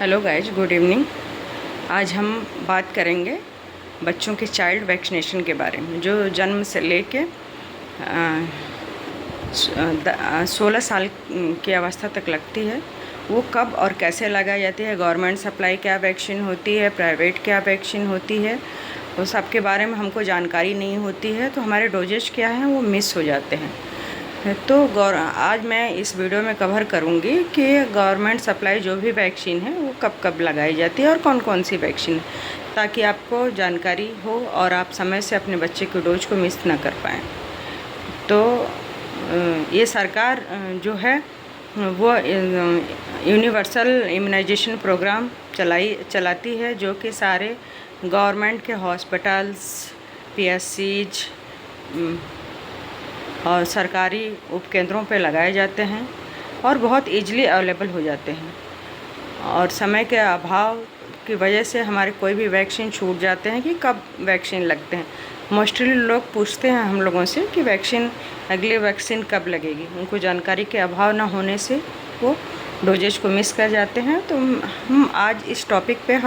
Hello guys, good evening. आज हम बात करेंगे बच्चों के चाइल्ड वैक्सीनेशन के बारे में, जो जन्म से लेके 16 साल की अवस्था तक लगती है। वो कब और कैसे लगाई जाती है, गवर्नमेंट सप्लाई क्या वैक्सीन होती है, प्राइवेट क्या वैक्सीन होती है, वो सब के बारे में हमको जानकारी नहीं होती है, तो हमारे डोजेज क्या हैं वो मिस हो जाते हैं। तो आज मैं इस वीडियो में कवर करूंगी कि गवर्नमेंट सप्लाई जो भी वैक्सीन है वो कब कब लगाई जाती है और कौन कौन सी वैक्सीन है, ताकि आपको जानकारी हो और आप समय से अपने बच्चे के डोज को मिस ना कर पाएँ। तो ये सरकार जो है वो यूनिवर्सल इम्यूनाइजेशन प्रोग्राम चलाती है, जो कि सारे गवर्नमेंट के हॉस्पिटल्स, पीएससीज और सरकारी उपकेंद्रों पे लगाए जाते हैं और बहुत ईजिली अवेलेबल हो जाते हैं। और समय के अभाव की वजह से हमारे कोई भी वैक्सीन छूट जाते हैं कि कब वैक्सीन लगते हैं। मोस्टली लोग पूछते हैं हम लोगों से कि अगली वैक्सीन कब लगेगी। उनको जानकारी के अभाव ना होने से वो डोजेज को मिस कर जाते हैं। तो हम आज इस टॉपिक पे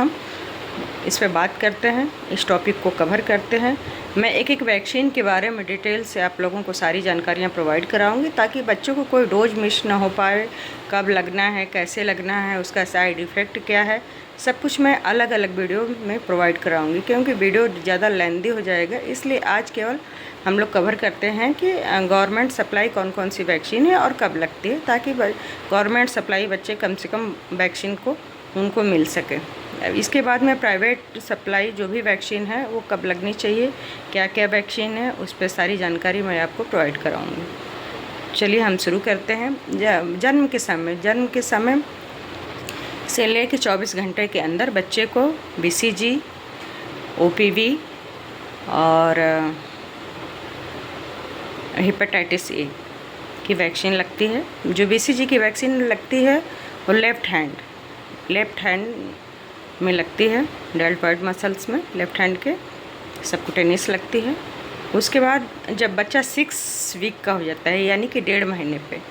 इस पे बात करते हैं, इस टॉपिक को कवर करते हैं। मैं एक एक वैक्सीन के बारे में डिटेल से आप लोगों को सारी जानकारियाँ प्रोवाइड कराऊंगी, ताकि बच्चों को कोई डोज मिस ना हो पाए। कब लगना है, कैसे लगना है, उसका साइड इफ़ेक्ट क्या है, सब कुछ मैं अलग अलग वीडियो में प्रोवाइड कराऊंगी, क्योंकि वीडियो ज़्यादा लेंदी हो जाएगा। इसलिए आज केवल हम लोग कवर करते हैं कि गवर्नमेंट सप्लाई कौन कौन सी वैक्सीन है और कब लगती है, ताकि गवर्नमेंट सप्लाई बच्चे कम से कम वैक्सीन को उनको मिल सके। इसके बाद में प्राइवेट सप्लाई जो भी वैक्सीन है वो कब लगनी चाहिए, क्या क्या वैक्सीन है, उस पर सारी जानकारी मैं आपको प्रोवाइड कराऊंगी। चलिए हम शुरू करते हैं। जन्म के समय से लेकर 24 घंटे के अंदर बच्चे को बीसीजी, ओपीवी और हेपेटाइटिस ए की वैक्सीन लगती है। जो बीसीजी की वैक्सीन लगती है वो लेफ़्ट हैंड में लगती है, डेल्टॉइड मसल्स में लेफ़्ट हैंड के सबक्यूटेनियस लगती है। उसके बाद जब बच्चा 6 वीक का हो जाता है, यानी कि 1.5 महीने पे,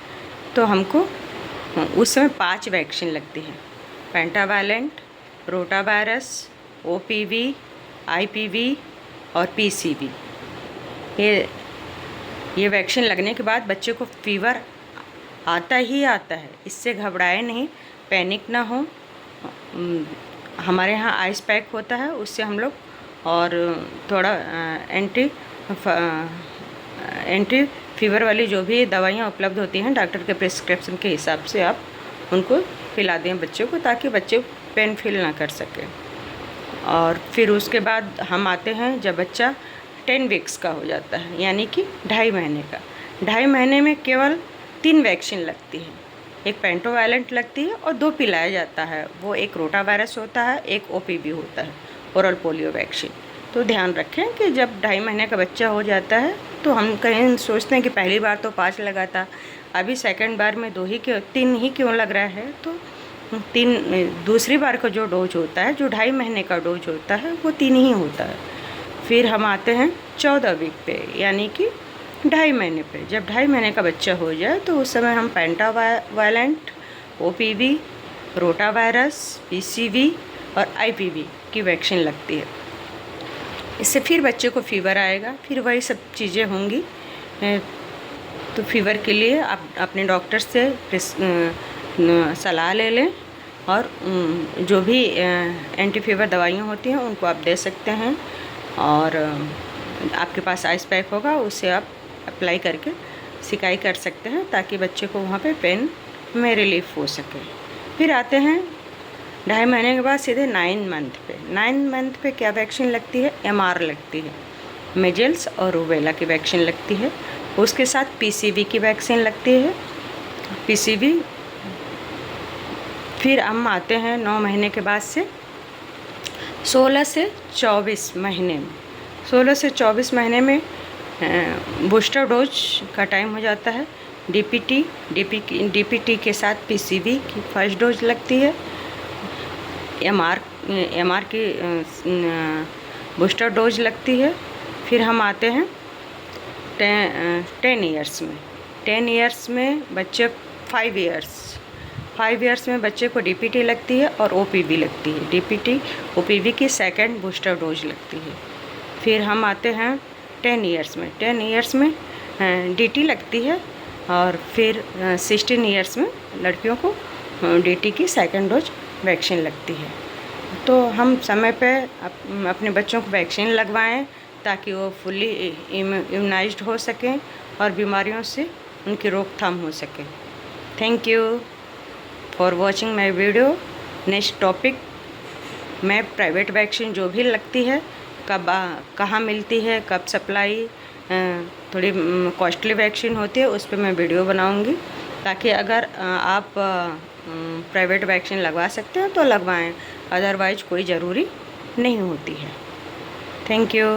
तो हमको उस समय 5 वैक्सीन लगती है। पेंटावैलेंट, रोटावायरस, ओपीवी, आईपीवी और पीसीवी। ये वैक्सीन लगने के बाद बच्चे को फीवर आता ही आता है। इससे घबराए नहीं, पैनिक ना हो। हमारे यहाँ आइस पैक होता है, उससे हम लोग और थोड़ा एंटी फीवर वाली जो भी दवाइयाँ उपलब्ध होती हैं डॉक्टर के प्रिस्क्रिप्शन के हिसाब से आप उनको पिला दें बच्चे को, ताकि बच्चे पेन फील ना कर सके। और फिर उसके बाद हम आते हैं जब बच्चा 10 वीक्स का हो जाता है, यानी कि 2.5 महीने का। 2.5 महीने में केवल 3 वैक्सीन लगती है। एक पेंटावैलेंट लगती है और 2 पिलाया जाता है। वो एक रोटावायरस होता है, एक ओपीवी होता है, ओरल पोलियो वैक्सीन। तो ध्यान रखें कि जब 2.5 महीने का बच्चा हो जाता है तो हम कहीं सोचते हैं कि पहली बार तो 5 लगा था, अभी सेकंड बार में 3 ही क्यों लग रहा है। तो 3 दूसरी बार का जो डोज होता है, जो 2.5 महीने का डोज होता है, वो 3 ही होता है। फिर हम आते हैं 14 वीक पे, यानी कि 2.5 महीने पे। जब 2.5 महीने का बच्चा हो जाए तो उस समय हम पेंटावैलेंट, ओपीवी, रोटावायरस, पीसीवी और आईपीवी की वैक्सीन लगती है। इससे फिर बच्चे को फीवर आएगा, फिर वही सब चीज़ें होंगी। तो फीवर के लिए आप अपने डॉक्टर से सलाह ले लें, और जो भी एंटी फीवर दवाइयाँ होती हैं उनको आप दे सकते हैं। और आपके पास आइस पैक होगा, उससे आप अप्लाई करके सिकाई कर सकते हैं, ताकि बच्चे को वहाँ पे पेन में रिलीफ हो सके। फिर आते हैं 2.5 महीने के बाद सीधे 9 मंथ पे। 9 मंथ पे क्या वैक्सीन लगती है? MR लगती है, मेजल्स और रूबेला की वैक्सीन लगती है। उसके साथ पीसीवी की वैक्सीन लगती है, पीसीवी। फिर हम आते हैं 9 महीने के बाद से 16 से 24 महीने में। 16 से 24 महीने में बूस्टर डोज का टाइम हो जाता है। डीपीटी के साथ पीसीवी की फर्स्ट डोज लगती है। एमआर की बूस्टर डोज लगती है। फिर हम आते हैं 10 ईयर्स में। 10 ईयर्स में बच्चे 5 ईयर्स 5 इयर्स में बच्चे को डीपीटी लगती है और ओपीवी लगती है। डीपीटी ओपीवी की सेकंड बूस्टर डोज लगती है। फिर हम आते हैं 10 इयर्स में। 10 इयर्स में डीटी लगती है और फिर 16 इयर्स में लड़कियों को डीटी की सेकंड डोज वैक्सीन लगती है। तो हम समय पे अपने बच्चों को वैक्सीन लगवाएं ताकि वो फुल्ली इम्यूनाइज्ड हो सकें और बीमारियों से उनकी रोकथाम हो सके। Thank you for watching my video. Next topic, मैं प्राइवेट वैक्सीन जो भी लगती है कब कहाँ मिलती है, कब सप्लाई, थोड़ी कॉस्टली वैक्सीन होती है, उस पर मैं वीडियो बनाऊंगी ताकि अगर आप प्राइवेट वैक्सीन लगवा सकते हैं तो लगवाएं, अदरवाइज कोई ज़रूरी नहीं होती है। Thank you.